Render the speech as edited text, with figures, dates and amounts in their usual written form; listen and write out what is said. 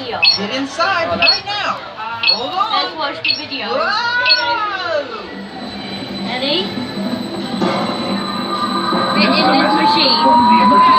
video. Get inside right now. Hold on. Let's watch the video. Whoa! Ready? Fit in this machine.